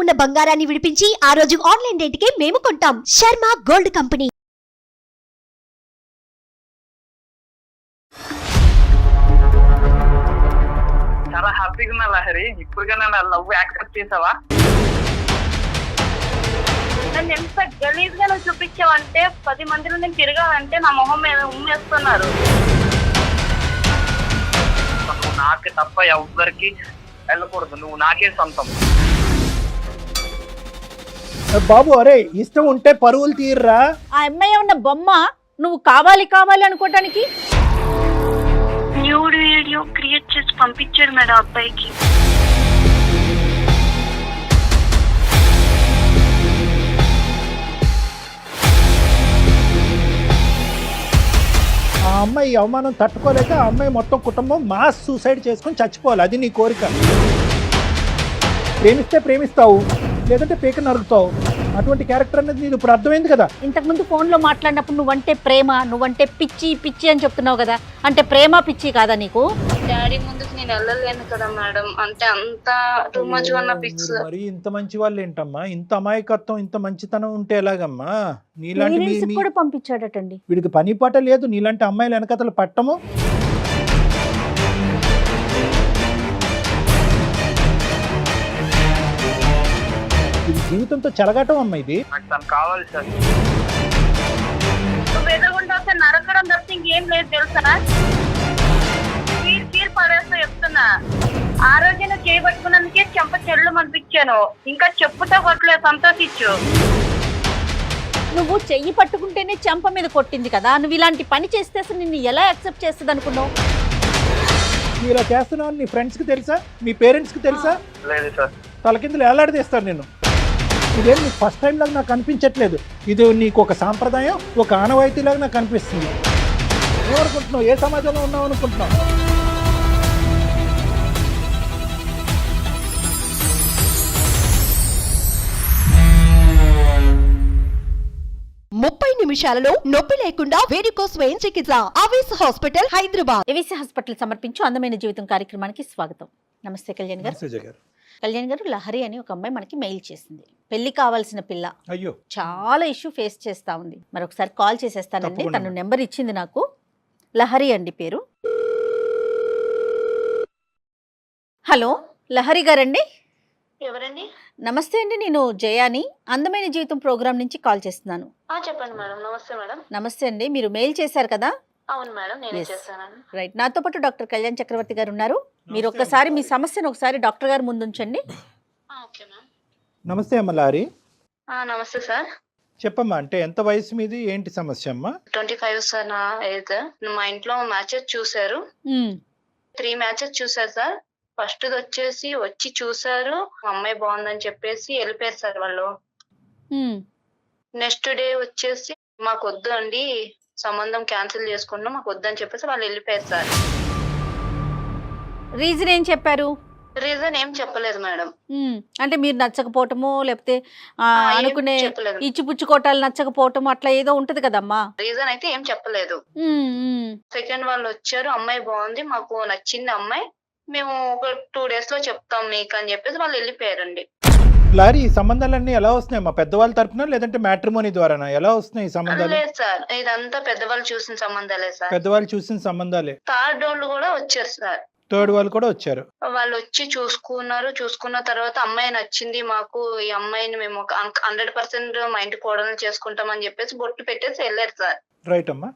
ఉన్న బంగారాన్ని విడిపించి ఆ రోజు ఆన్లైన్ రేటుకే మేము కొంటాం. Sharma gold company. చాలా హ్యాపీగా ఉన్నా లహరి. ఇప్పుడుగా నా లవ్ యాక్సెప్ట్ చేసావా? నన్ను ఎంత గలీజ్ గా నువ్వు చూపించావంటే 10 మందిలో నేను తిరగాలంటే నా మొహం మీద ఉమ్మేస్తున్నారు. నువ్వు నాకే తప్ప ఎవ్వరికి వెళ్ళకూడదు, నువ్వు నాకే సొంతం. బాబు అరే ఇష్టం ఉంటే పరువులు తీర్రా. ఆ అమ్మాయి ఉన్న బొమ్మ నువ్వు కావాలి అనుకోవటానికి. న్యూడ్ వీడియో క్రియేట్ చేసి పంపించారు మేడం అబ్బాయికి. ఆ అమ్మాయి ఈ అవమానం తట్టుకోలేక ఆ అమ్మాయి మొత్తం కుటుంబం మాస్ సూసైడ్ చేసుకొని చచ్చిపోవాలి. అది నీ కోరిక. ప్రేమిస్తే ప్రేమిస్తావు, లేదంటే పీక నరుకుతావు. అటువంటి క్యారెక్టర్ అనేది నీకు ఇప్పుడు అర్థమైంది కదా. ఇంతకుముందు ఫోన్లో మాట్లాడినప్పుడు నువ్వంటే ప్రేమ, నువ్వంటే పిచ్చి అని చెప్తున్నావు కదా. అంటే ప్రేమ పిచ్చి కాదా నీకు? డాడీ ముందుకు నేను వెళ్ళలేను కదా మేడం, అంటే అంత టూ మచ్ ఉన్న పిక్స్. మరి ఇంత మంచి వాళ్ళు ఏంటమ్మా? ఇంత అమాయకత్వం, ఇంత మంచితనం ఉంటే ఎలాగమ్మా? నీలాంటి రీల్స్ కూడా పంపించాడటండి. వీడికి పని పాట లేదు. నీలాంటి అమ్మాయిలు వెనకతలు పట్టము. ఇది జీవితంతో చెలగాటం అమ్మ. ఇది నాకు తను కావాలి సార్. నువ్వు ఎదురుగుండా వస్తే నరకడం తప్ప ఇంకేం లేదు తెలుసా? తీరు పడేస్తా చెప్తున్నా. ఆ రోజు నువ్వు చేయబట్టుకున్నందుకే చెంప చెల్లు అనిపించాను. ఇంకా చెప్పుతో కొట్టలేదు, సంతోషించు. నువ్వు చెయ్యి పట్టుకుంటేనే చెంప మీద కొట్టింది కదా. నువ్వు ఇలాంటి పని చేస్తే అసలు నిన్ను ఎలా యాక్సెప్ట్ చేస్తుంది అనుకున్నావు? నువ్వు ఇలా చేస్తున్నావు నీ ఫ్రెండ్స్కి తెలుసా? మీ పేరెంట్స్కి తెలుసా? లేదు సార్. తలకిందులు ఏలాడదీస్తాను నేను. ఇదేం నీకు ఫస్ట్ టైం లాగా నాకు అనిపించట్లేదు. ఇది నీకు ఒక సాంప్రదాయం, ఒక ఆనవాయితీలాగా నాకు అనిపిస్తుంది. ఏమనుకుంటున్నావు? ఏ సమాజంలో ఉన్నావు అనుకుంటున్నావు? ముప్పై నిమిషాలలో నొప్పి లేకుండా వేడికోస్ స్వయం చికిత్స. ఆవేశ హాస్పిటల్, హైదరాబాద్. ఏవిసి హాస్పిటల్ సమర్పించు అందమైన జీవితం కార్యక్రమానికి స్వాగతం. నమస్తే కళ్యాణ్ గారు. కళ్యాణ్ గారు, లహరి అని ఒక అమ్మాయి మనకి మెయిల్ చేసింది. పెళ్లి కావాల్సిన పిల్ల, అయ్యో చాలా ఇష్యూ ఫేస్ చేస్తా ఉంది. మరొకసారి కాల్ చేసేస్తానండి. తప్పకుండా. తను నెంబర్ ఇచ్చింది నాకు. లహరి అండి పేరు. హలో, లహరి గారండి? ఎవరండి? నమస్తే అండి, నేను జయాని అందమైన జీవితం ప్రోగ్రామ్ నుంచి కాల్ చేస్తున్నాను. చెప్పండి మేడం. నమస్తే మేడం. నమస్తే అండి, మీరు మెయిల్ చేశారు కదా. అవును మేడం, నేనే Yes. చేస్తానండి. రైట్, నాతో పాటు డాక్టర్ కళ్యాణ్ చక్రవర్తి గారు ఉన్నారు. మీరు ఒక్కసారి మీ సమస్యను ఒకసారి డాక్టర్ గారు ముందు ఉంచండి. Okay ma'am. నమస్తే అమ్మ లారి. నమస్తే సార్. చెప్పమ్మా, అంటే ఎంత వయసు మీది, ఏంటి సమస్య అమ్మా? 25 సార్ నా ఏజ్. మా ఇంట్లో మ్యాచెస్ చూసారు. ఉమ్, 3 మ్యాచెస్ చూసారు సార్. ఫస్ట్ వచ్చి చూసారు, అమ్మాయి బాగుందని చెప్పేసి వెళ్ళిపోయారు సార్ వాళ్ళు. ఉమ్. నెక్స్ట్ డే వచ్చేసి మాకు వద్దు అండి, సంబంధం క్యాన్సిల్ చేసుకున్నాం, మాకు వద్దని చెప్పేసి వాళ్ళు వెళ్ళిపోయారు సార్. రీజన్ ఏం చెప్పారు? రీజన్ ఏం చెప్పలేదు మేడం. అంటే మీరు నచ్చకపోవటమో, లేకపోతే ఏం అనుకునే చెప్పలేదు. ఇచ్చిపుచ్చుకోటాలు నచ్చకపోవటం అట్లా ఏదో ఉంటది కదమ్మా. రీజన్ అయితే ఏం చెప్పలేదు. ఉమ్, ఉమ్. సెకండ్ వాళ్ళు వచ్చారు, అమ్మాయి బాగుంది, మాకు నచ్చింది అమ్మాయి, మేము ఒక 2 days లో చెప్తాం మీకు అని చెప్పేసి వాళ్ళు వెళ్ళిపోయారండి. లారి, ఈ సంబంధాలన్నీ ఎలా వస్తున్నాయి మా పెద్దవాళ్ళ తరపున, లేదంటే మ్యాట్రిమోనీ ద్వారానా? ఎలా వస్తున్నాయి ఈ సంబంధాలు? లేదు సార్, ఇదంతా పెద్దవాళ్ళు చూసిన సంబంధాలే సార్. పెద్దవాళ్ళు చూసిన సంబంధాలే. థర్డ్ వాళ్ళు కూడా వచ్చారు సార్. థర్డ్ వాళ్ళు కూడా వచ్చారు. వాళ్ళు వచ్చి చూసుకున్న తర్వాత అమ్మాయి నచ్చింది మాకు, ఈ అమ్మాయిని మేము 100% మా ఇంటి కోడలు చేసుకుంటామని చెప్పేసి బొట్టు పెట్టేసి వెళ్ళారు సార్. రైట్ అమ్మా.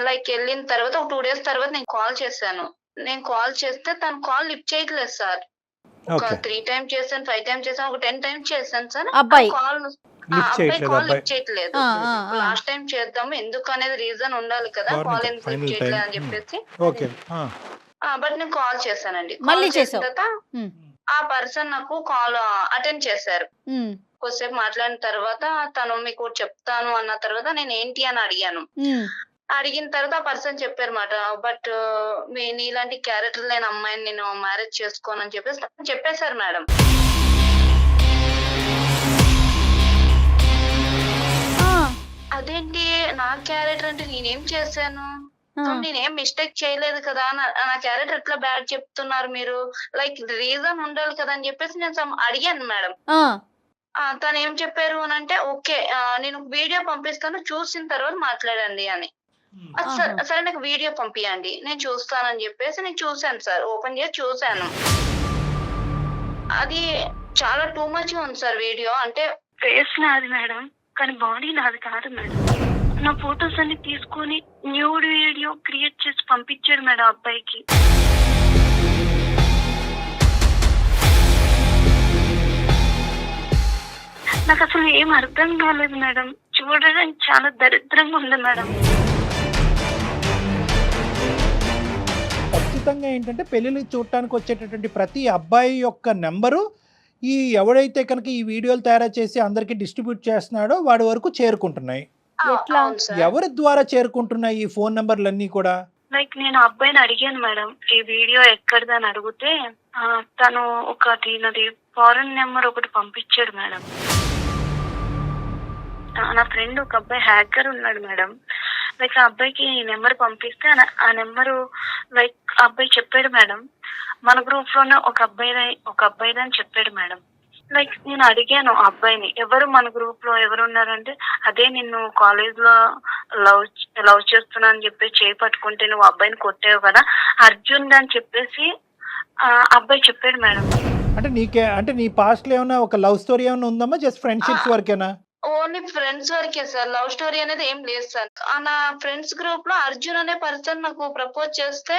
లైక్ వెళ్ళిన తర్వాత ఒక 2 days తర్వాత నేను కాల్ చేశాను. నేను కాల్ చేస్తే తను కాల్ లిఫ్ట్ చేయట్లేదు సార్. ఒక 3 times చేశాను, 5 times చేశాను, ఒక 10 times చేశాను సార్. అబ్బాయి కాల్ లిఫ్ట్ చేయట్లేదు. లాస్ట్ టైం చేద్దాము, ఎందుకు అనేది రీజన్ ఉండాలి కదా, కాల్ ఎందుకు లిఫ్ట్ చేయట్లేదు అని చెప్పేసి. ఓకే. బట్ నేను కాల్ చేశానండి. మళ్ళీ కాల్ చేసిన చేసావు? తర్వాత ఆ పర్సన్ నాకు కాల్ అటెండ్ చేశారు. కొద్దిసేపు మాట్లాడిన తర్వాత తను మీకు చెప్తాను అన్న తర్వాత నేను ఏంటి అని అడిగాను. అడిగిన తర్వాత ఆ పర్సన్ చెప్పారు మాట, బట్ నీలాంటి క్యారెక్టర్ లేని అమ్మాయిని నేను మ్యారేజ్ చేసుకోనని చెప్పేసి చెప్పేశారు మేడం. అదేంటి నా క్యారెక్టర్ అంటే నేనేం చేశాను, నేనేం మిస్టేక్ చేయలేదు కదా, నా క్యారెక్టర్ ఎట్లా బ్యాడ్ చెప్తున్నారు మీరు, లైక్ రీజన్ ఉండాలి కదా అని చెప్పేసి నేను అడిగాను మేడం. తను ఏం చెప్పారు అని అంటే ఓకే నేను వీడియో పంపిస్తాను చూసిన తర్వాత మాట్లాడండి అని. సరే నాకు వీడియో పంపియండి నేను చూస్తానని చెప్పేసి నేను చూసాను సార్, ఓపెన్ చేసి చూసాను. అది చాలా టూ మచ్ గా ఉంది సార్ వీడియో. అంటే ఫేస్ నాది మేడం కానీ బాడీ నాది కాదు మేడం. నా ఫొటోస్ అన్ని తీసుకొని న్యూడ్ వీడియో క్రియేట్ చేసి పంపించాడు మేడం అబ్బాయికి. నాకు అసలు ఏం అర్థం కాలేదు మేడం, చూడడానికి చాలా దరిద్రంగా ఉంది మేడం. ఖచ్చితంగా ఏంటంటే పెళ్ళిళ్ళు చూడటానికి వచ్చేటటువంటి ప్రతి అబ్బాయి యొక్క నెంబరు ఈ ఎవడైతే కనుక ఈ వీడియోలు తయారు చేసి అందరికి డిస్ట్రిబ్యూట్ చేస్తున్నాడో వాడి వరకు చేరుకుంటున్నాయి. ఎవరి ద్వారా చేరుకుంటున్నాయి ఈ ఫోన్ నెంబర్లన్నీ కూడా? లైక్ నేను అబ్బాయిని అడిగాను మేడం ఈ వీడియో ఎక్కడిదని అడిగితే తను ఒకటి నాది ఫారెన్ నెంబర్ ఒకటి పంపించాడు మేడం. నా ఫ్రెండ్ ఒక అబ్బాయి హ్యాకర్ ఉన్నాడు మేడం. లైక్ ఆ అబ్బాయికి నెంబర్ పంపిస్తే ఆ నెంబరు లైక్ ఆ అబ్బాయి చెప్పాడు మేడం మన గ్రూప్ లోనే ఒక అబ్బాయి అని చెప్పాడు మేడం. లైక్ నేను అడిగాను ఆ అబ్బాయిని ఎవరు మన గ్రూప్ లో ఎవరు ఉన్నారంటే అదే నిన్ను కాలేజ్ లో లవ్ చేస్తున్నా అని చెప్పేసి చేయి పట్టుకుంటే నువ్వు అబ్బాయిని కొట్టావు కదా అర్జున్ అని చెప్పేసి అబ్బాయి చెప్పాడు మేడం. అంటే నీ పాస్ట్ లో ఏమైనా ఒక లవ్ స్టోరీ ఏమైనా ఉందమ్మా? జస్ట్ ఫ్రెండ్షిప్స్ వరకేనా? ఓన్లీ ఫ్రెండ్స్ వరకే సార్, లవ్ స్టోరీ అనేది ఏం లేదు సార్. నా ఫ్రెండ్స్ గ్రూప్ లో అర్జున్ అనే పర్సన్ నాకు ప్రపోజ్ చేస్తే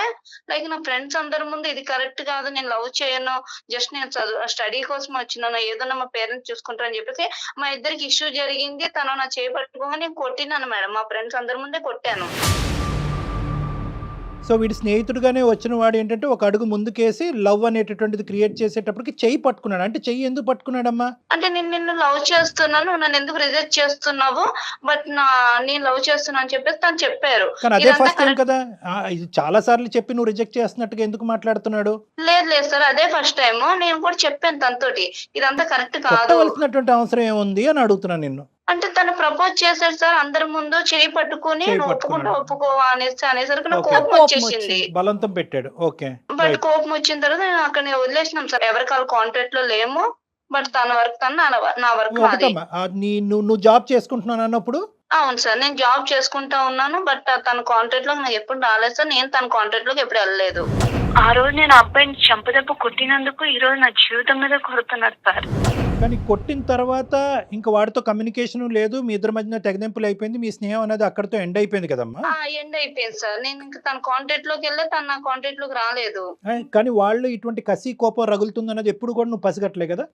లైక్ నా ఫ్రెండ్స్ అందరి ముందు ఇది కరెక్ట్ కాదు నేను లవ్ చేయను జస్ట్ నేను స్టడీ కోసం వచ్చినాను ఏదన్నా మా పేరెంట్స్ చూసుకుంటారని చెప్పేసి మా ఇద్దరికి ఇష్యూ జరిగింది. తను నా చేయి పట్టుకోగా నేను కొట్టినాను మేడం, మా ఫ్రెండ్స్ అందరి ముందే కొట్టాను. సో వీడి స్నేహితుడుగానే వచ్చిన వాడు ఏంటంటే ఒక అడుగు ముందుకేసి లవ్ అనేటటువంటిది క్రియేట్ చేసేటప్పటికి చెయ్యి పట్టుకున్నాడు. అంటే చెయ్యి ఎందుకు పట్టుకున్నాడమ్మా? అంటే నేను నిన్ను లవ్ చేస్తున్నాను నన్ను ఎందుకు రిజెక్ట్ చేస్తున్నావు బట్ నేను లవ్ చేస్తున్నా అని చెప్పేసి తను చెప్పారు. కానీ అదే ఫస్ట్ టైం కదా, ఇది చాలా సార్లు చెప్పి నువ్వు రిజెక్ట్ చేస్తున్నట్టుగా ఎందుకు మాట్లాడుతున్నాడు? లేదు సార్ అదే ఫస్ట్ టైం. నేను కూడా చెప్పాను తనతోటి ఇదంతా కరెక్ట్ కాదు. కొట్టవలసినటువంటి అవసరం ఏముంది అని అడుగుతున్నాను నిన్ను. అంటే తను ప్రపోజ్ చేశాడు సార్ అందరి ముందు చేయి పట్టుకుని ఒప్పుకోవా అనేసరికి నాకు కోపం వచ్చేసింది, బలవంతం పెట్టాడు. ఓకే బట్ కోపం వచ్చిన తర్వాత నేను అక్కడ వదిలేసినాం సార్, ఎవరికి వాళ్ళ కాంట్రాక్ట్ లో లేము. బట్ తన వర్క్ తను నా వర్క్ నువ్వు జాబ్ చేసుకుంటున్నాను అన్నప్పుడు? అవును సార్ నేను జాబ్ చేసుకుంటా ఉన్నాను బట్ తన కాంట్రాక్ట్ లోకి నాకు ఎప్పుడు రాలేదు సార్, నేను తన కాంట్రాక్ట్ లోకి ఎప్పుడు వెళ్ళలేదు. ఆ రోజు నేను అబ్బాయిని చంపదెబ్బ కొట్టినందుకు ఈ రోజు నా జీవితం మీద కొడుతున్నారు సార్. కానీ కొట్టిన తర్వాత ఇంకా వాడితో కమ్యూనికేషన్ లేదు, మీ ఇద్దరి మధ్యన తెగదెంపులు అయిపోయింది, మీ స్నేహం అనేది అక్కడితో ఎండ్ అయిపోయింది కదమ్మా? ఎండ్ అయిపోయింది సార్. నేను ఇంకా తన కాంటాక్ట్ లోకి వెళ్ళే తన నా కాంటాక్ట్ లోకి రాలేదు. కానీ వాళ్ళు ఇటువంటి కసి కోపం రగులుతుంది అన్నది ఎప్పుడు కూడా నువ్వు పసిగట్టలే కదా?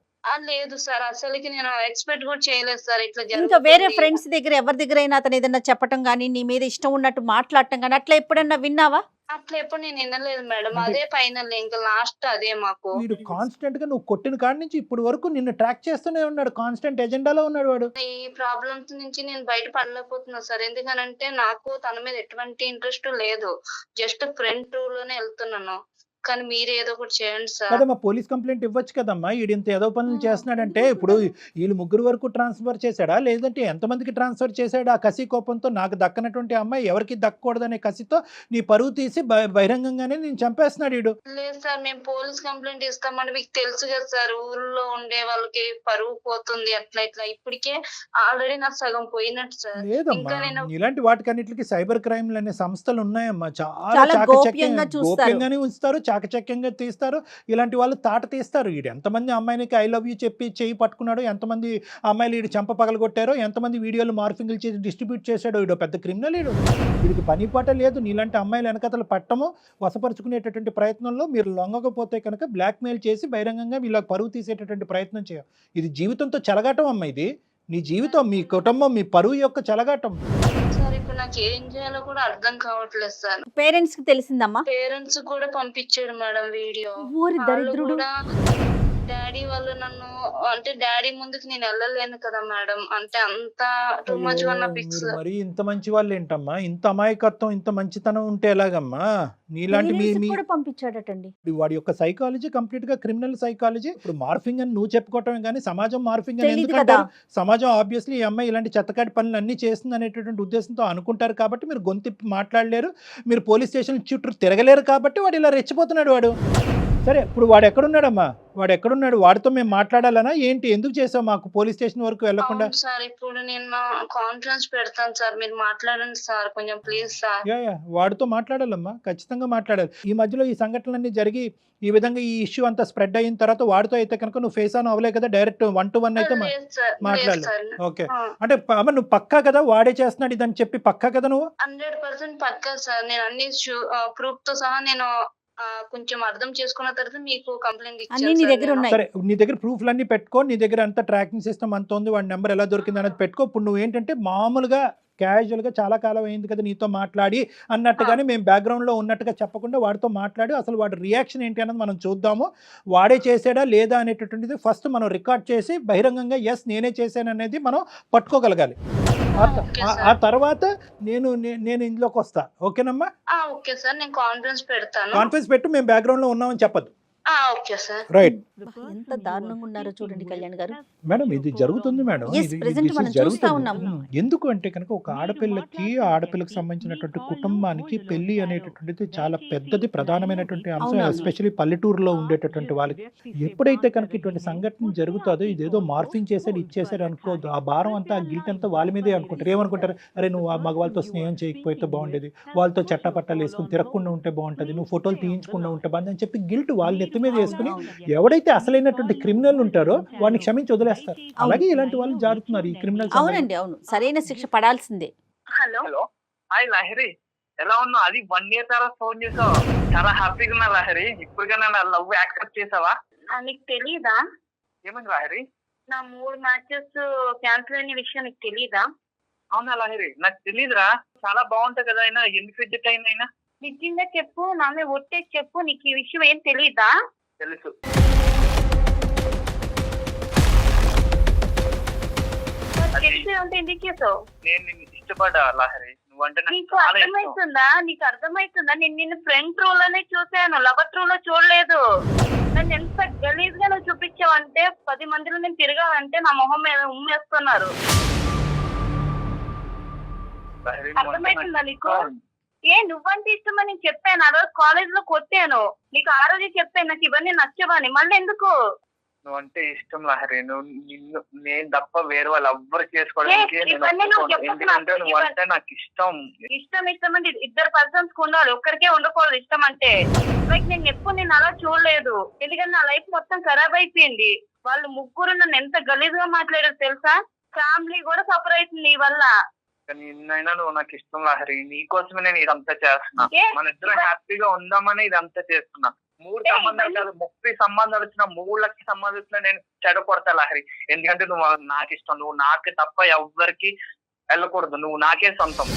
లేదు సార్ అసలుకి నేను ఎక్స్పెక్ట్ కూడా చేయలేదు సార్ ఇట్లా. ఇంకా వేరే ఫ్రెండ్స్ దగ్గర ఎవరి దగ్గర అయినా అతను ఏదైనా చెప్పటం గానీ నీ మీద ఇష్టం ఉన్నట్టు మాట్లాడటం గానీ అట్లా ఎప్పుడన్నా విన్నావా? అట్లా ఎప్పుడు నేను వినలేదు మేడం, అదే ఫైనల్ ఇంకా లాస్ట్ అదే మాకు. వీడు కాన్స్టెంట్ గా నువ్వు కొట్టిన కాడి నుంచి ఇప్పుడు వరకు నిన్ను ట్రాక్ చేస్తూనే ఉన్నాడు, కాన్స్టెంట్ ఎజెండాలో ఉన్నాడు వాడు. ఈ ప్రాబ్లమ్స్ నుంచి నేను బయట పడలేకపోతున్నా సార్, ఎందుకనంటే నాకు తన మీద ఎటువంటి ఇంట్రెస్ట్ లేదు, జస్ట్ ఫ్రెండ్ లోనే వెళ్తున్నాను. కానీ మీరు ఏదో ఒకటి చేయండి సార్. కదమ్మా పోలీస్ కంప్లైంట్ ఇవ్వచ్చు కదమ్మా, వీడు ఇంత ఏదో పనులు చేస్తున్నాడంటే. ఇప్పుడు వీళ్ళు ముగ్గురు వరకు ట్రాన్స్ఫర్ చేశాడా లేదంటే ఎంతమందికి ట్రాన్స్ఫర్ చేశాడు? ఆ కసి కోపంతో నాకు దక్కనటువంటి అమ్మాయి ఎవరికి దక్కకూడదనే కసితో నీ పరువు తీసి బహిరంగంగానే నేను చంపేస్తున్నాడు వీడు. లేదు సార్ మేము పోలీస్ కంప్లైంట్ ఇస్తామని మీకు తెలుసు కదా సార్, ఊర్లో ఉండే వాళ్ళకి పరువు పోతుంది అట్లా ఇట్లా. ఇప్పటికే ఆల్రెడీ నాకు సగం పోయినట్టు సార్. లేదమ్మా ఇలాంటి వాటికన్నిటికి సైబర్ క్రైమ్లు అనే సంస్థలు ఉన్నాయమ్మా, చాలా గోప్యంగానే ఉంచుతారు, చాకచక్యంగా తీస్తారు. ఇలాంటి వాళ్ళు తాట తీస్తారు. వీడు ఎంతమంది అమ్మాయినికి ఐ లవ్ యూ చెప్పి చేయి పట్టుకున్నాడో, ఎంతమంది అమ్మాయిలు వీడు చంప పగలగొట్టారో, ఎంతమంది వీడియోలు మార్ఫింగ్లు చేసి డిస్ట్రిబ్యూట్ చేశాడో. వీడు పెద్ద క్రిమినల్ వీడు. వీడికి పని పాట లేదు. నీలాంటి అమ్మాయిలు వెనకతలు పట్టము వశపరుచుకునేటటువంటి ప్రయత్నంలో మీరు లొంగకపోతే కనుక బ్లాక్మెయిల్ చేసి బహిరంగంగా వీళ్ళకి పరువు తీసేటటువంటి ప్రయత్నం చేయాలి. ఇది జీవితంతో చెలగాటం అమ్మ, ఇది నీ జీవితం, మీ కుటుంబం, మీ పరువు యొక్క చెలగాటం. నాకు ఏం చేయాలో కూడా అర్థం కావట్లేదు సార్. పేరెంట్స్ కి తెలిసిందమ్మా? పేరెంట్స్ కూడా పంపించాడు మేడం వీడియో. దరిద్రుడు. డాడీ వాళ్ళు నన్ను అంటే డాడీ ముందుకు నేను వెళ్ళలేను కదా మేడం, అంటే అంత టూ మచ్ వన్ పిక్స్. మరి ఇంత మంచి వాళ్ళు ఏంటమ్మా, ఇంత అమాయకత్వం ఇంత మంచితనం ఉంటే ఎలాగమ్మా? నీలాంటి పంపించాడటండి. వాడి యొక్క సైకాలజీ కంప్లీట్ గా క్రిమినల్ సైకాలజీ. ఇప్పుడు మార్ఫింగ్ అని నువ్వు చెప్పుకోవటమే కానీ సమాజం మార్ఫింగ్ అని ఎందుకంటే సమాజం ఆబ్వియస్లీ ఈ అమ్మాయి ఇలాంటి చెత్తకాటి పనులు అన్ని చేస్తుంది అనేటటువంటి ఉద్దేశంతో అనుకుంటారు కాబట్టి మీరు గొంతిప్పి మాట్లాడలేరు, మీరు పోలీస్ స్టేషన్ చుట్టూ తిరగలేరు కాబట్టి వాడు ఇలా రెచ్చిపోతున్నాడు వాడు. సరే ఇప్పుడు వాడు ఎక్కడున్నాడమ్మా, వాడు ఎక్కడున్నాడు, వాడితో మేము మాట్లాడాలనా ఏంటి, ఎందుకు చేసావు మాకు పోలీస్ స్టేషన్ వరకు వెళ్ళకుండా? అవును సార్, ఇప్పుడు నేను కాన్ఫరెన్స్ పెడతాను సార్, మీరు మాట్లాడండి సార్ కొంచెం ప్లీజ్ సార్. యా వాడితో మాట్లాడాలమ్మా, ఖచ్చితంగా మాట్లాడాలి. ఈ మధ్యలో ఈ సంఘటనలన్నీ జరిగి ఈ విధంగా ఈ ఇష్యూ అంతా స్ప్రెడ్ అయిన తర్వాత వాడితో అయితే కనుక నువ్వు ఫేస్ ఆన్ అవ్వలే కదా, డైరెక్ట్ 1-to-1 అయితే లేదు సార్, లేదు మాట్లాడాలి. సార్. ఓకే, అంటే అమ్మ నువ్వు పక్కా కదా వాడే చేస్తున్నాడు ఇదని చెప్పి, పక్కా కదా నువ్వు? 100% పక్కా సార్, నేను అన్ని ప్రూఫ్ తో సహా నేను కొంచెం అర్థం చేసుకున్న తర్వాత మీకు కంప్లైంట్ అన్ని నీ దగ్గర ఉన్నాయి. సరే నీ దగ్గర ప్రూఫ్లు అన్ని పెట్టుకో, నీ దగ్గర అంతా ట్రాకింగ్ సిస్టమ్ అంత ఉంది, వాడి నెంబర్ ఎలా దొరికింది అనేది పెట్టుకో. ఇప్పుడు నువ్వు ఏంటంటే మామూలుగా క్యాజువల్గా చాలా కాలం అయింది కదా నీతో మాట్లాడి అన్నట్టుగానే మేము బ్యాక్గ్రౌండ్లో ఉన్నట్టుగా చెప్పకుండా వాడితో మాట్లాడి అసలు వాడి రియాక్షన్ ఏంటి అన్నది మనం చూద్దాము. వాడే చేసాడా లేదా అనేటటువంటిది ఫస్ట్ మనం రికార్డ్ చేసి బహిరంగంగా ఎస్ నేనే చేశాను అనేది మనం పట్టుకోగలగాలి. ఆ తర్వాత నేను ఇందులోకి వస్తా. ఓకేనమ్మా? ఓకే సార్, నేను కాన్ఫరెన్స్ పెడతాను. కాన్ఫరెన్స్ పెట్టు, మేము బ్యాక్గ్రౌండ్లో ఉన్నామని చెప్పదు. Okay sir. రైట్. ఎంత దారుణంగా ఉన్నారో చూడండి కళ్యాణ్ గారు. మేడం ఇది జరుగుతుంది మేడం, Yes, ఇది present మనం చూస్తా ఉన్నాం. ఎందుకు అంటే కనుక ఒక ఆడపిల్లకి సంబంధించినటువంటి కుటుంబానికి పెళ్లి అనేటటువంటిది చాలా పెద్దది, ప్రధానమైనటువంటి అంశం, అవునవును. ఎస్పెషల్లీ పల్లెటూరులో ఉండేటటువంటి వాళ్ళకి. ఎప్పుడైతే కనుక ఇటువంటి సంఘటన జరుగుతుందో ఇదేదో మార్ఫింగ్ చేసాడు ఇచ్చేసాడు అనుకోవద్దు, ఆ భారం అంతా ఆ గిల్ట్ అంతా వాళ్ళ మీదే అనుకుంటారు. ఏమనుకుంటారు, అరే నువ్వు ఆ మగవాళ్ళతో స్నేహం చేయకపోతే బాగుండేది, వాళ్ళతో చట్టపట్టాలు వేసుకుని తిరగకుండా ఉంటే బాగుంటుంది, నువ్వు ఫోటోలు తీయించకుండా ఉంటే బాగుంది అని చెప్పి గిల్ట్ వాళ్ళ నెత్తి మీద వేసుకుని ఎవడైతే అసలైనటువంటి క్రిమినల్ ఉంటారో వాడిని క్షమించి వదిలేస్తారు. అలాగే ఇలాంటి వాళ్ళు జారుతున్నారు ఈ క్రిమినల్. అవునండి, అవును, సరైన శిక్ష పడాల్సిందే. హలో హలో, హాయ్ లహరి, ఎలా ఉన్నావు? అది 1 year తర్వాత ఫోన్ చేసావు, చాలా హ్యాపీగా ఉన్నా లహరి. ఇప్పుడుగా నా లవ్ యాక్సెప్ట్ చేసావా? నీకు తెలీదా ఏమైంది లహరి? నా 3 మ్యాచెస్ క్యాన్సిల్ అయిన విషయం నీకు తెలీదా? అవునా లహరి, నాకు తెలీదురా. చాలా బాగుంటది కదా, అయినా ఎందుకు రిజెక్ట్ అయినా? నిజంగా చెప్పు, నా మీద ఒట్టేసి చెప్పు, నీకు ఈ విషయం ఏం తెలీదా? తెలుసు. తెలిసి ఉంటే ఎందుకు చేసావు? నేను నిన్ను ఇష్టపడ్డా లహరి, నువ్వంటే నాకు నీకు చాలా ఇష్టం. అర్థమవుతుందా? నేను నిన్ను ఫ్రెండ్ రూల్ అనే చూసాను, లవర్ రూల్ లో చూడలేదు. నన్ను ఎంత గలీజ్ గా నువ్వు చూపించావంటే 10 మందిలో నేను తిరగాలంటే నా మొహం మీద ఉమ్మేస్తున్నారు. లహరి, అర్థమవుతుందా నీకు? నువ్వంటే ఇష్టమని నేను చెప్పాను, ఆ రోజు కాలేజ్ లో కొట్టాను నీకు, ఆ రోజే చెప్పాను నాకు ఇవన్నీ నచ్చవని, మళ్ళీ ఎందుకు? నువ్వంటే ఇష్టం లహరి, నేను తప్ప వేరే వాళ్ళు ఎవ్వరు చేసుకోవడానికి ఎందుకంటే నువ్వంటే నాకు ఇష్టం. ఇష్టం అంటే 2 పర్సన్స్ ఉండాలి, ఒక్కరికే ఉండకూడదు ఇష్టం అంటే. లైక్ నేను ఎప్పుడు నేను అలా చూడలేదు, ఎందుకంటే నా లైఫ్ మొత్తం ఖరాబ్ అయిపోయింది. వాళ్ళు ముగ్గురు నన్ను ఎంత గలీజ్ గా మాట్లాడారు తెలుసా? ఫ్యామిలీ కూడా సఫర్ అవుతుంది నీ వల్ల. నిన్నైనా నువ్వు నాకు ఇష్టం లహరి, నీకోసమే నేను ఇదంతా చేస్తున్నా. మన ఇద్దరం హ్యాపీగా ఉందామని ఇదంతా చేస్తున్నా. 3 సంబంధాలు కాదు, 30 సంబంధాలు వచ్చిన 3 లక్షల సంబంధించిన నేను చెడగొడతా లహరి. ఎందుకంటే నువ్వు నాకు ఇష్టం, నువ్వు నాకు తప్ప ఎవ్వరికి వెళ్ళకూడదు, నువ్వు నాకే సొంతం.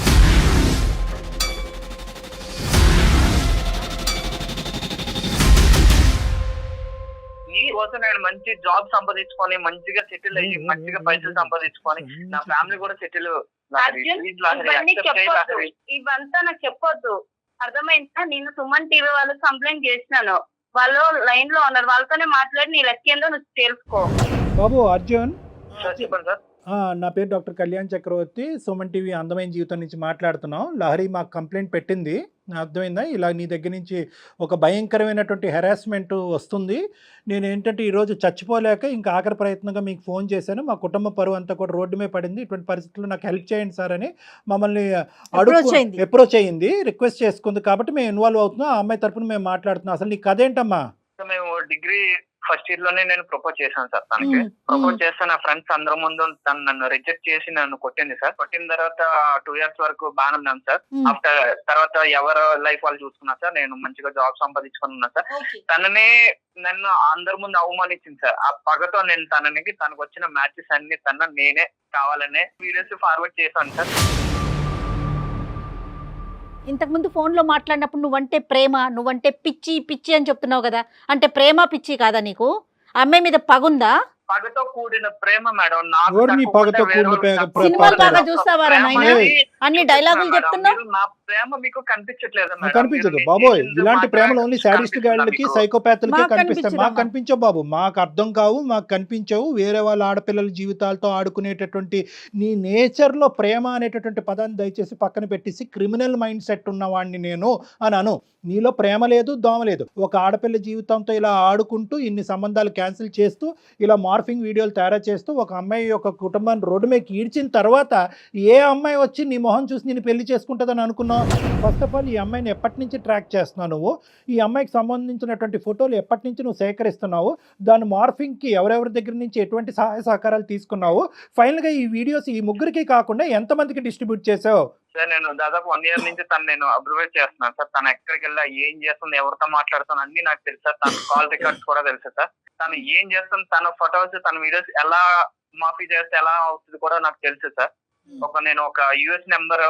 నీకోసం నేను మంచి జాబ్ సంపాదించుకొని, మంచిగా సెటిల్ అయ్యి, మంచిగా పైసలు సంపాదించుకొని, నా ఫ్యామిలీ కూడా సెటిల్. ఇవంతా నాకు చెప్పొద్దు, అర్థమైందా? నేను సుమన్ టీవీ వాళ్ళకి కంప్లైంట్ చేసినాను, వాళ్ళు లైన్ లో ఉన్నారు, వాళ్ళతోనే మాట్లాడి నీ లెక్క ఏందో నువ్వు తెలుసుకో. బాబు అర్జున్, చెప్పండి సార్. నా పేరు డాక్టర్ కళ్యాణ్ చక్రవర్తి, సుమన్ టీవీ అందమైన జీవితం నుంచి మాట్లాడుతున్నాం. లహరి మాకు కంప్లైంట్ పెట్టింది, అర్థమైందా? ఇలా నీ దగ్గర నుంచి ఒక భయంకరమైనటువంటి హెరాస్మెంట్ వస్తుంది. నేను ఏంటంటే ఈరోజు చచ్చిపోలేక ఇంకా ఆఖరి ప్రయత్నంగా మీకు ఫోన్ చేశాను. మా కుటుంబ పరువు అంతా కూడా రోడ్డు మీద పడింది, ఇటువంటి పరిస్థితుల్లో నాకు హెల్ప్ చేయండి సార్ అని మమ్మల్ని అప్రోచ్ అయ్యింది, రిక్వెస్ట్ చేసుకుంది. కాబట్టి మేము ఇన్వాల్వ్ అవుతున్నాం, ఆ అమ్మాయి తరపున మేము మాట్లాడుతున్నాం. అసలు నీ కథ ఏంటమ్మా? మేము డిగ్రీ ఫస్ట్ ఇయర్ లోనే నేను ప్రపోజ్ చేశాను సార్ తనకి. ప్రపోజ్ చేస్తే నా ఫ్రెండ్స్ అందరి ముందు తను నన్ను రిజెక్ట్ చేసి నన్ను కొట్టింది సార్. కొట్టిన తర్వాత 2 years వరకు బాగానే ఉన్నాను సార్. ఆఫ్టర్ తర్వాత ఎవరు లైఫ్ వాళ్ళు చూసుకున్నా సార్, నేను మంచిగా జాబ్ సంపాదించుకుని ఉన్నా సార్. తననే నన్ను అందరి ముందు అవమానించింది సార్. ఆ పగతో నేను తనకు వచ్చిన మ్యాచెస్ అన్ని నేనే కావాలనే వీడియోస్ ఫార్వర్డ్ చేశాను సార్. ఇంతకుముందు ఫోన్లో మాట్లాడినప్పుడు నువ్వంటే ప్రేమ, నువ్వంటే పిచ్చి పిచ్చి అని చెప్తున్నావు కదా, అంటే ప్రేమ పిచ్చి కాదా నీకు? అమ్మాయి మీద పగుందా? పగతో కూడిన ప్రేమ మేడం. నాకు ఎవరు నీ తక్కువ పగతో ఉంటే వేరే కూడిన వాళ్ళకి తక్కువ సినిమాలు ఉంటే బాగా ఒక చూస్తావారా ప్రేమ నాయనా? అనేది అన్ని చూపిస్తున్నా డైలాగులు మేడం. చెప్తున్నావు. మీరు నా ప్రేమ మీకు కనిపించట్లేదు మేడం. కనిపించదు మీరు బాబోయ్. చేసింది ఇలాంటి మాత్రమే ప్రేమలు ఓన్లీ సాడిస్ట్ కనిపిస్తుందా గాళ్ళకి మీకు? సైకోపాత్లకే మాకు కనిపిస్తాయి. మాకు కనిపించదమ్మా. కనిపించవు బాబు, మాకు అర్థం కావు, మాకు కనిపించవు. వేరే వాళ్ళ ఆడపిల్లల జీవితాలతో ఆడుకునేటటువంటి నీ నేచర్లో ప్రేమ అనేటటువంటి పదాన్ని దయచేసి పక్కన పెట్టేసి క్రిమినల్ మైండ్ సెట్ ఉన్నవాడిని నేను అని అను. నీలో ప్రేమ లేదు, దోమ లేదు. ఒక ఆడపిల్ల జీవితంతో ఇలా ఆడుకుంటూ ఇన్ని సంబంధాలు క్యాన్సిల్ చేస్తూ ఇలా మార్ఫింగ్ వీడియోలు తయారు చేస్తూ ఒక అమ్మాయి యొక్క కుటుంబాన్ని రోడ్డు మీద ఈడ్చిన తర్వాత ఏ అమ్మాయి వచ్చి నీ మొహం చూసి నేను పెళ్లి చేసుకుంటుందని అనుకున్నావు? ఫస్ట్ ఆఫ్ ఆల్ ఈ అమ్మాయిని ఎప్పటి నుంచి ట్రాక్ చేస్తున్నావు నువ్వు? ఈ అమ్మాయికి సంబంధించినటువంటి ఫోటోలు ఎప్పటి నుంచి నువ్వు సేకరిస్తున్నావు? దాని మార్ఫింగ్కి ఎవరెవరి దగ్గర నుంచి ఎటువంటి సహాయ సహకారాలు తీసుకున్నావు? ఫైనల్గా ఈ వీడియోస్ ఈ ముగ్గురికి కాకుండా ఎంతమందికి డిస్ట్రిబ్యూట్ చేసావు? సార్ నేను దాదాపు 1 year నుంచి తను నేను అబ్జర్వ్ చేస్తున్నాను సార్. తను ఎక్కడికి వెళ్ళా, ఏం చేస్తుంది, ఎవరితో మాట్లాడుతుంది అన్ని నాకు తెలుసు సార్. తన కాల్ రికార్డ్స్ కూడా తెలుసు సార్. తను ఏం చేస్తుంది, తన ఫొటోస్, తన వీడియోస్ ఎలా మాఫీ చేస్తే ఎలా అవుతుంది కూడా నాకు తెలుసు సార్. నేను ఒక యుఎస్ నెంబర్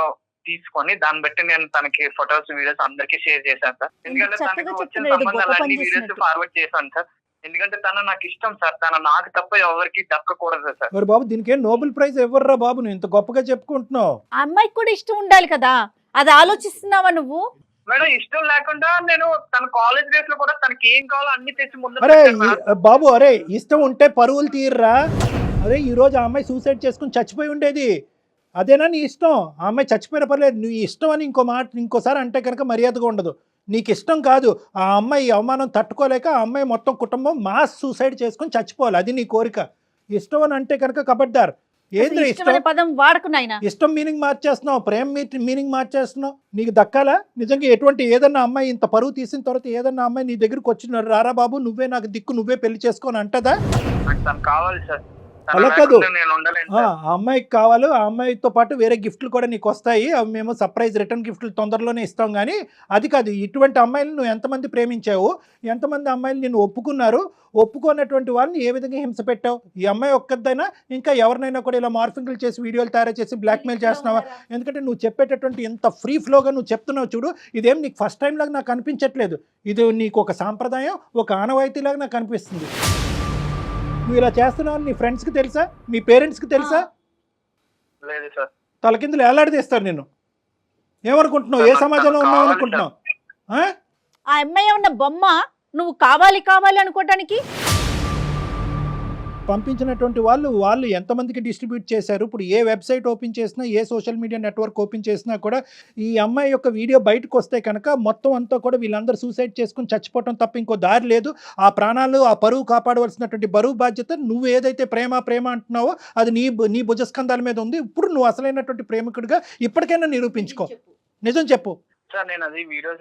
తీసుకొని దాన్ని బట్టి నేను తనకి ఫొటోస్, వీడియోస్ అందరికీ షేర్ చేశాను సార్. ఎందుకంటే చక్కగా తనకి వచ్చిన చెప్తున్నాడు, ఏదో గొప్ప సంబంధాలన్నీ పని వీడియోస్ చేసినట్టు. ఫార్వర్డ్ చేశాను సార్. ఎందుకంటే తను నాకు ఇష్టం సార్. తను నాకు తప్ప ఎవరికి దక్కకూడదు సార్. మరి బాబు దీనికి ఏం నోబెల్ ప్రైజ్ ఎవర్రా బాబు, నువ్వు ఇంత గొప్పగా చెప్పుకుంటున్నావు? ఆ అమ్మాయికి కూడా ఇష్టం ఉండాలి కదా, అది ఆలోచిస్తున్నావా నువ్వు? మేడం ఇష్టం లేకుండా నేను తన కాలేజ్ డేస్ లో కూడా తనకి ఏం కావాలో అన్ని తెచ్చి ముందు అరే పెట్టాను మేడం. బాబు, అరే ఇష్టం ఉంటే పరువులు తీర్రా. అరే ఈరోజు ఆ అమ్మాయి సూసైడ్ చేసుకుని చచ్చిపోయి ఉండేది. అదేనా నీ ఇష్టం? ఆ అమ్మాయి చచ్చిపోయిన పర్లేదు, నువ్వు ఇష్టం అని ఇంకోసారి అంటే కనుక మర్యాదగా ఉండదు. నీకు ఇష్టం కాదు, ఆ అమ్మాయి అవమానం తట్టుకోలేక ఆ అమ్మాయి మొత్తం కుటుంబం మాస్ సూసైడ్ చేసుకొని చచ్చిపోవాలి, అది నీ కోరిక. ఇష్టం అని అంటే కనుక కబడ్డారు. ఏంద్ర అసలు ఇష్టం అనే ఇష్టం? పదం వాడకు నాయనా. ఇష్టం మీనింగ్ మార్చేస్తున్నావు, ప్రేమ మీనింగ్ మార్చేస్తున్నావు. నీకు దక్కాలా నిజంగా? ఎటువంటి ఏదన్నా అమ్మాయి ఇంత పరువు తీసిన తర్వాత ఏదన్నా అమ్మాయి నీ దగ్గరికి వచ్చిన రారా బాబు నువ్వే నాకు దిక్కు, నువ్వే పెళ్లి చేసుకొని అంటదా? నాకు తను కావాలి సార్. తను అలా కాదు. లేకుండా నేను ఉండలేను ఆ సార్. అమ్మాయికి కావాలి, ఆ అమ్మాయితో పాటు వేరే గిఫ్ట్లు కూడా నీకు వస్తాయి. అవి మేము సర్ప్రైజ్ రిటర్న్ గిఫ్ట్లు తొందరలోనే ఇస్తాం. కానీ అది కాదు, ఇటువంటి అమ్మాయిలు నువ్వు ఎంతమంది ప్రేమించావు, ఎంతమంది అమ్మాయిలు నిన్ను ఒప్పుకున్నారు, ఒప్పుకున్నటువంటి వాళ్ళని ఏ విధంగా హింస పెట్టావు? ఈ అమ్మాయి ఒక్కదైనా ఇంకా ఎవరినైనా కూడా ఇలా మార్ఫింగ్లు చేసి వీడియోలు తయారు చేసి బ్లాక్మెయిల్ చేస్తున్నావా? ఎందుకంటే నువ్వు చెప్పేటటువంటి ఎంత ఫ్రీ ఫ్లోగా నువ్వు చెప్తున్నావు చూడు, ఇదేం నీకు ఫస్ట్ టైం లాగా నాకు అనిపించట్లేదు. ఇది నీకు ఒక సాంప్రదాయం, ఒక ఆనవాయితీలాగా నాకు అనిపిస్తుంది. నువ్వు ఇలా చేస్తున్నావు నీ ఫ్రెండ్స్కి తెలుసా, మీ పేరెంట్స్కి తెలుసా? లేదు సార్. తలకిందులు ఏలాడదీస్తారు నిన్ను. ఏమనుకుంటున్నావు? ఏ సమాజంలో ఉన్నావు అనుకుంటున్నావు? ఆ అమ్మాయి ఏమన్నా బొమ్మ నువ్వు కావాలి కావాలి అనుకోవటానికి? పంపించినటువంటి వాళ్ళు ఎంతమందికి డిస్ట్రిబ్యూట్ చేశారు? ఇప్పుడు ఏ వెబ్సైట్ ఓపెన్ చేసినా, ఏ సోషల్ మీడియా నెట్వర్క్ ఓపెన్ చేసినా కూడా ఈ అమ్మాయి యొక్క వీడియో బయటకు వస్తే కనుక మొత్తం అంతా కూడా వీళ్ళందరూ సూసైడ్ చేసుకుని చచ్చిపోవటం తప్ప ఇంకో దారి లేదు. ఆ ప్రాణాలు, ఆ పరువు కాపాడవలసినటువంటి బరువు బాధ్యత నువ్వు ఏదైతే ప్రేమ అంటున్నావో అది నీ భుజస్కంధాల మీద ఉంది. ఇప్పుడు నువ్వు అసలైనటువంటి ప్రేమికుడిగా ఇప్పటికైనా నిరూపించుకో. నిజం చెప్పు. సార్ నేను అది వీడియోస్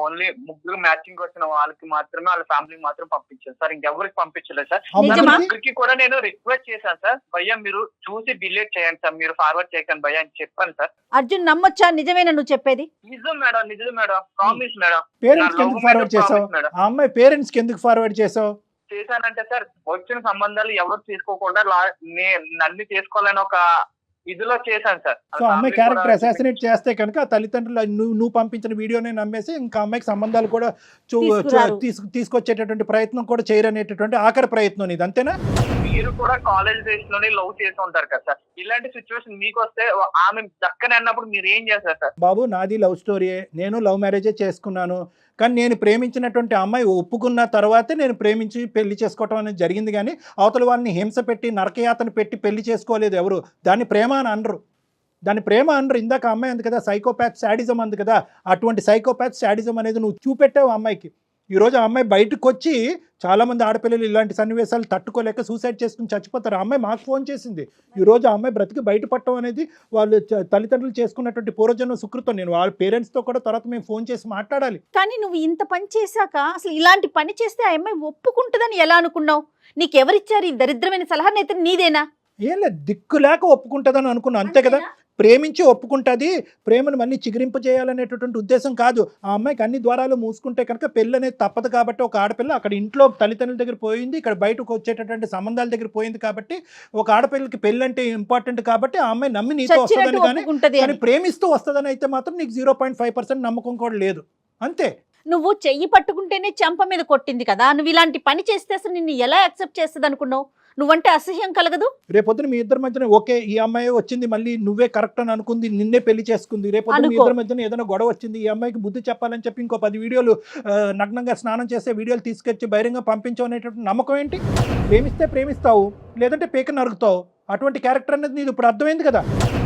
ఓన్లీ ముగ్గురు మ్యాచింగ్ వచ్చిన వాళ్ళకి మాత్రమే, వాళ్ళ ఫ్యామిలీకి మాత్రం పంపించాను సార్. ఇంకెవరికి పంపించలేదు సార్. నిజమా? ముగ్గురికి కూడా నేను రిక్వెస్ట్ చేశాను సార్, భయ్యా మీరు చూసి డిలీట్ చేయండి సార్, మీరు ఫార్వర్డ్ చేయకండి భయ్యా అని చెప్పాను సార్. అర్జున్ నమ్మొచ్చా? నిజమేనా నువ్వు చెప్పేది? నిజం మేడం, నిజం మేడం, ప్రామిస్ మేడం. పేరెంట్స్కి ఎందుకు ఫార్వర్డ్ చేసావు? ఆ అమ్మాయి పేరెంట్స్కి ఎందుకు ఫార్వర్డ్ చేసావు? చేశానంటే సార్ వచ్చిన సంబంధాలు ఎవరు తీసుకోకుండా నన్ను చేసుకోవాలని ఒక ఇదిలో చేశాను సార్. సో అమ్మాయి క్యారెక్టర్ అసాసినేట్ చేస్తే కనుక ఆ తల్లిదండ్రులు నువ్వు పంపించిన వీడియోనే నమ్మేసి ఇంకా అమ్మాయికి సంబంధాలు కూడా తీసుకురారు. తీసుకొచ్చేటటువంటి ప్రయత్నం కూడా చేయరనేటటువంటి ఆఖరి ప్రయత్నం ఇది, అంతేనా? మీరు కూడా కాలేజ్ డేస్ లోనే లవ్ చేసి ఉంటారు కదా సార్. ఇలాంటి సిచ్యువేషన్ మీకు వస్తే ఆమె దక్కని అన్నప్పుడు మీరు ఏం చేస్తారు సార్? బాబు నాది లవ్ స్టోరీయే, నేను లవ్ మ్యారేజే చేసుకున్నాను. కానీ నేను ప్రేమించినటువంటి అమ్మాయి ఒప్పుకున్న తర్వాతే నేను ప్రేమించి పెళ్లి చేసుకోవటం అనేది జరిగింది. కానీ అవతల వాళ్ళని హింస పెట్టి నరకయాతన పెట్టి పెళ్లి చేసుకోలేదు ఎవరు. దాన్ని ప్రేమ అని అనరు, దాన్ని ప్రేమ అనరు. ఇందాక అమ్మాయి అంది కదా సైకోపాత్ శాడిజం అంది కదా, అటువంటి సైకోపాత్ శాడిజం అనేది నువ్వు చూపెట్టావు అమ్మాయికి. ఈరోజు ఆ అమ్మాయి బయటకు వచ్చి చాలామంది ఆడపిల్లలు ఇలాంటి సన్నివేశాలు తట్టుకోలేక సూసైడ్ చేసుకుని చచ్చిపోతారు. ఆ అమ్మాయి మాకు ఫోన్ చేసింది. ఈరోజు ఆ అమ్మాయి బ్రతికి బయటపడటం అనేది వాళ్ళు తల్లిదండ్రులు చేసుకున్నటువంటి పూర్వజన్మ సుకృతం. నేను వాళ్ళ పేరెంట్స్తో కూడా తర్వాత మేము ఫోన్ చేసి మాట్లాడాలి. కానీ నువ్వు ఇంత పని చేశాక అసలు ఇలాంటి పని చేస్తే ఆ అమ్మాయి ఒప్పుకుంటుందని ఎలా అనుకున్నావు? నీకెవరిచ్చారు ఈ దరిద్రమైన సలహా? అయితే నీదేనా? ఏం లేదు, దిక్కు లేక ఒప్పుకుంటుందని అనుకున్నా, అంతే కదా. ప్రేమించి ఒప్పుకుంటుంది, ప్రేమను మళ్ళీ చిగురింపు చేయాలనేటటువంటి ఉద్దేశం కాదు. ఆ అమ్మాయికి అన్ని ద్వారాలు మూసుకుంటే కనుక పెళ్ళి అనేది తప్పదు. కాబట్టి ఒక ఆడపిల్ల అక్కడ ఇంట్లో తల్లిదండ్రుల దగ్గర పోయింది, ఇక్కడ బయటకు వచ్చేటటువంటి సంబంధాల దగ్గర పోయింది. కాబట్టి ఒక ఆడపిల్లకి పెళ్ళి అంటే ఇంపార్టెంట్ కాబట్టి ఆ అమ్మాయి నమ్మి నీతో వస్తుందని, కానీ ప్రేమిస్తూ వస్తుందని అయితే మాత్రం నీకు 0.5% నమ్మకం కూడా లేదు, అంతే. నువ్వు చెయ్యి పట్టుకుంటేనే చెంప మీద కొట్టింది కదా, నువ్వు ఇలాంటి పని చేస్తే అసలు నిన్ను ఎలా యాక్సెప్ట్ చేస్తుంది అనుకున్నావు? నువ్వంటే అసహ్యం కలగదు? రేపొద్దున మీ ఇద్దరి మధ్యన ఓకే ఈ అమ్మాయి వచ్చింది మళ్ళీ నువ్వే కరెక్ట్ అని అనుకుంది, నిన్నే పెళ్లి చేసుకుంది, రేపొద్దున మీ ఇద్దరి మధ్యన ఏదైనా గొడవ వచ్చింది, ఈ అమ్మాయికి బుద్ధి చెప్పాలని చెప్పి ఇంకో 10 వీడియోలు నగ్నంగా స్నానం చేసే వీడియోలు తీసుకొచ్చి బహిరంగ పంపించావు అనేటువంటి నమ్మకం ఏంటి? ప్రేమిస్తే ప్రేమిస్తావు, లేదంటే పేక నరుకుతావు. అటువంటి క్యారెక్టర్ అనేది నీది ఇప్పుడు అర్థమైంది కదా.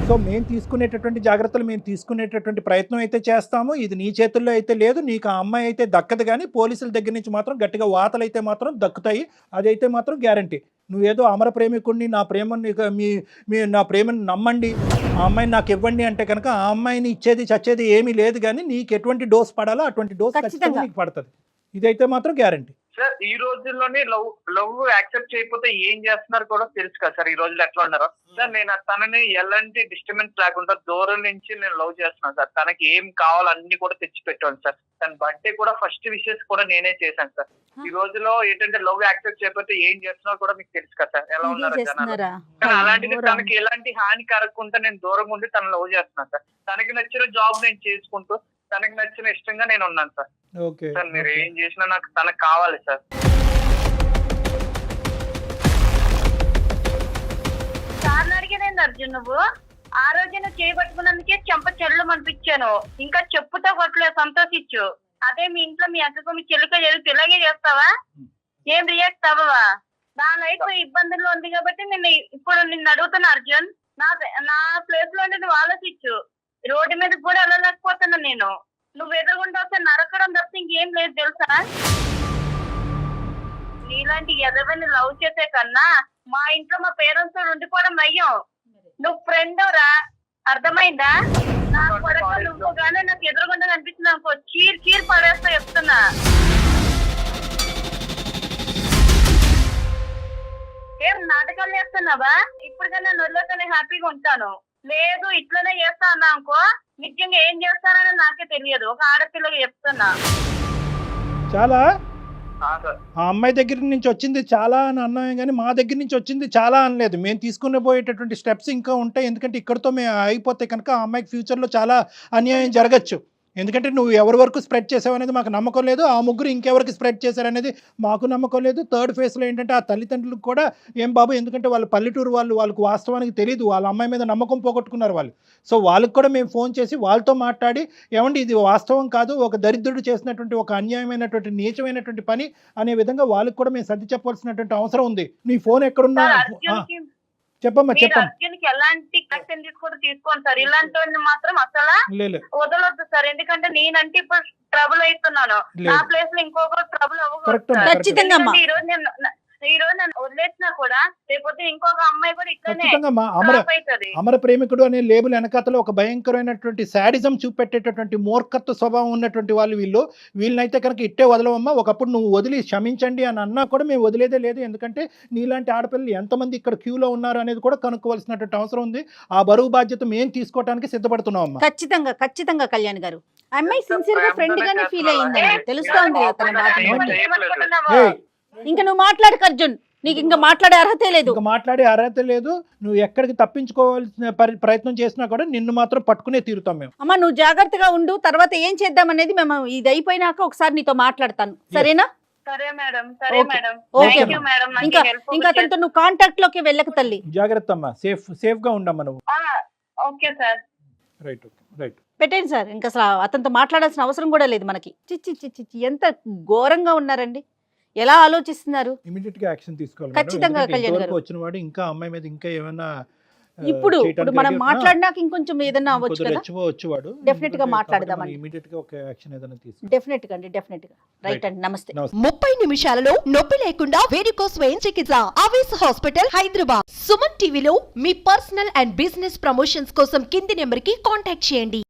సో మేము తీసుకునేటటువంటి జాగ్రత్తలు, మేము తీసుకునేటటువంటి ప్రయత్నం అయితే చేస్తాము. ఇది నీ చేతుల్లో అయితే లేదు, నీకు ఆ అమ్మాయి అయితే దక్కదు, కానీ పోలీసుల దగ్గర నుంచి మాత్రం గట్టిగా వాతలు అయితే మాత్రం దక్కుతాయి, అదైతే మాత్రం గ్యారంటీ. నువ్వేదో అమర ప్రేమికుడిని, నా ప్రేమని నా ప్రేమని నమ్మండి, ఆ అమ్మాయిని నాకు ఇవ్వండి అంటే కనుక ఆ అమ్మాయిని ఇచ్చేది చచ్చేది ఏమీ లేదు, కానీ నీకు ఎటువంటి డోస్ పడాలో అటువంటి డోస్ ఖచ్చితంగా నీకు పడుతుంది. ఇదైతే మాత్రం గ్యారంటీ. సార్ ఈ రోజుల్లోనే లవ్ యాక్సెప్ట్ చేయకపోతే ఏం చేస్తున్నారు కూడా తెలుసు కదా సార్. ఈ రోజుల్లో ఎట్లా ఉన్నారో సార్. నేను తనని ఎలాంటి డిస్టర్బెన్స్ లేకుండా దూరం నుంచి నేను లవ్ చేస్తున్నాను సార్. తనకి ఏం కావాలో అన్ని కూడా తెచ్చి పెట్టాను సార్. తన బర్త్డే కూడా ఫస్ట్ విషెస్ కూడా నేనే చేశాను సార్. ఈ రోజులో ఏంటంటే లవ్ యాక్సెప్ట్ చేయకపోతే ఏం చేస్తున్నారో కూడా మీకు తెలుసు కదా సార్, ఎలా ఉన్నారు జనాలు. కానీ అలాంటిది తనకి ఎలాంటి హాని కలగకుండా నేను దూరంగా ఉండి తను లవ్ చేస్తున్నాను సార్. తనకి నచ్చిన జాబ్ నేను చేసుకుంటూ తనకి నచ్చిన ఇష్టంగా నేను ఉన్నాను సార్. ఓకే సార్ మీరు ఏం చేసినా నాకు తనకు కావాలి సార్. సార్ని అడిగేదేంది అర్జున్ నువ్వు? ఆ రోజు నువ్వు చేయబట్టుకున్నందుకే చెంప చెల్లు అనిపించాను. ఇంకా చెప్పుతో కొట్టలేదు, సంతోషించు. అదే మీ ఇంట్లో మీ అక్కకు మీ చెల్లికో జరిగితే ఇలాగే చేస్తావా? ఏం రియాక్ట్ అవ్వవా? నా లైఫ్ ఇబ్బందుల్లో ఉంది కాబట్టి నేను ఇప్పుడు నిన్ను అడుగుతున్నా అర్జున్. నా ప్లేస్ లో నువ్వు ఆలోచించు. రోడ్డు మీద కూడా వెళ్ళలేకపోతున్నా నేను. నువ్వు ఎదురుగుండా వస్తే నరకడం తప్ప ఇంకేం లేదు తెలుసా? నీలాంటి ఎదవని లవ్ చేసే కన్నా మా ఇంట్లో మా పేరెంట్స్ తో ఉండిపోవడం నయ్యం. నువ్వు ఫ్రెండ్ రా, అర్థమైందా? నా కొరకు నువ్వు గానే నాకు ఎదురుగుండా కనిపిస్తుంది అనుకో, చీర్ పడేస్తా చెప్తున్నా. ఏం నాటకాలు చేస్తున్నావా? ఇప్పటికైనా నొల్లతోనే హ్యాపీగా ఉంటాను. లేదు ఇట్లనే చేస్తా అన్నా అనుకో, నిజంగా ఏం చేస్తానని నాకే తెలియదు. ఒక ఆడపిల్లగా చెప్తున్నా. చాలా ఆ అమ్మాయి దగ్గర నుంచి వచ్చింది చాలా అని అన్నామే కానీ మా దగ్గర నుంచి వచ్చింది చాలా అనలేదు. మేము తీసుకునే పోయేటటువంటి స్టెప్స్ ఇంకా ఉంటాయి. ఎందుకంటే ఇక్కడతో మేము అయిపోతే కనుక ఆ అమ్మాయికి ఫ్యూచర్లో చాలా అన్యాయం జరగచ్చు. ఎందుకంటే నువ్వు ఎవరి వరకు స్ప్రెడ్ చేసావు అనేది మాకు నమ్మకం లేదు, ఆ ముగ్గురు ఇంకెవరికి స్ప్రెడ్ చేశారనేది మాకు నమ్మకం లేదు. థర్డ్ ఫేజ్లో ఏంటంటే ఆ తల్లిదండ్రులకు కూడా ఏం బాబు, ఎందుకంటే వాళ్ళు పల్లెటూరు వాళ్ళకు వాస్తవానికి తెలియదు, వాళ్ళ అమ్మాయి మీద నమ్మకం పోగొట్టుకున్నారు వాళ్ళు. సో వాళ్ళకి కూడా మేము ఫోన్ చేసి వాళ్ళతో మాట్లాడి, ఏమండి ఇది వాస్తవం కాదు, ఒక దరిద్రుడు చేసినటువంటి ఒక అన్యాయమైనటువంటి నీచమైనటువంటి పని అనే విధంగా వాళ్ళకి కూడా మేము సర్ది చెప్పాల్సినటువంటి అవసరం ఉంది. నీ ఫోన్ ఎక్కడున్నా చెప్పమ్మా అర్జున్కి ఎలాంటి యాక్షన్ తీసుకోండి సార్. ఇలాంటి మాత్రం అసలు వదలొద్దు సార్. ఎందుకంటే నేనంటే ఇప్పుడు ట్రబుల్ అవుతున్నాను. నా ప్లేస్ లో ఇంకొకరు ట్రబుల్ అవ్వకూడదు. ఈ రోజు నన్ను వదిలేసినా కూడా రేపొద్దు ఇంకొక అమ్మాయి కూడా ఇట్లనే అమర ప్రేమికుడు అనే లేబుల్ వెనకాతలో ఒక భయంకరమైనటువంటి శాడిజం చూపెట్టేటటువంటి మూర్ఖత్వ స్వభావం ఉన్నటువంటి వాళ్ళు వీళ్ళనైతే కనుక ఇట్టే వదలవమ్మా. ఒకప్పుడు నువ్వు వదిలి క్షమించండి అని అన్నా కూడా మేము వదిలేదే లేదు. ఎందుకంటే నీలాంటి ఆడపిల్లలు ఎంతమంది ఇక్కడ క్యూలో ఉన్నారు అనేది కూడా కనుక్కోవాల్సినటువంటి అవసరం ఉంది. ఆ బరువు బాధ్యత మేము తీసుకోవడానికి సిద్ధపడుతున్నామమ్మా. ఖచ్చితంగా కళ్యాణ్ గారు అమ్మాయి సిన్సియర్ గా ఫ్రెండ్ గానే ఫీల్ అయ్యిందండి, తెలుస్తోంది తన మాట. ఇంకా నువ్వు మాట్లాడక అర్జున్, నీకు ఇంకా మాట్లాడే అర్హత లేదు. నువ్వు ఎక్కడికి తప్పించుకోవాల్సిన ప్రయత్నం చేసినా కూడా నిన్ను మాత్రం పట్టుకునే తీరుతాం మేము. అమ్మా నువ్వు జాగ్రత్తగా ఉండు, తర్వాత ఏం చేద్దాం అనేది మేము ఇది అయిపోయినాక ఒకసారి నీతో మాట్లాడతాను, సరేనా? ఇంకా అతనితో నువ్వు కాంటాక్ట్ లోకి వెళ్ళక తల్లి. జాగ్రత్త అమ్మా, సేఫ్ గా ఉండమ్మా నువ్వు. రైట్ పెట్టండి సార్. ఇంకా అసలు అతనితో మాట్లాడాల్సిన అవసరం కూడా లేదు మనకి. చిచ్చి ఎంత ఘోరంగా ఉన్నారండి, ఎలా ఆలోచిస్తున్నారు? ఇమిడియట్ గా యాక్షన్ తీసుకోవాలి. ఖచ్చితంగా కళ్యాణ్ గారు వచ్చిన వాడు ఇంకా అమ్మాయి మీద ఇంకా ఏమైనా ఇప్పుడు మనం మాట్లాడినాక ఇంకొంచెం ఏదైనా అవ్వచ్చు కదా, వచ్చేవాడు డెఫినెట్ గా మాట్లాడదామండి. ఇమిడియట్ గా ఒక యాక్షన్ ఏదైనా తీసుకో. డెఫినెట్ గా రైట్ అండి. నమస్తే. 30 నిమిషాలలో నొప్పి లేకుండా వేడికోస్ వెయిన్ చికిత్స ఆవేశ హాస్పిటల్ హైదరాబాద్. సుమన్ టీవీలో మీ పర్సనల్ అండ్ బిజినెస్ ప్రమోషన్స్ కోసం కింది నెంబర్ కి కాంటాక్ట్ చేయండి.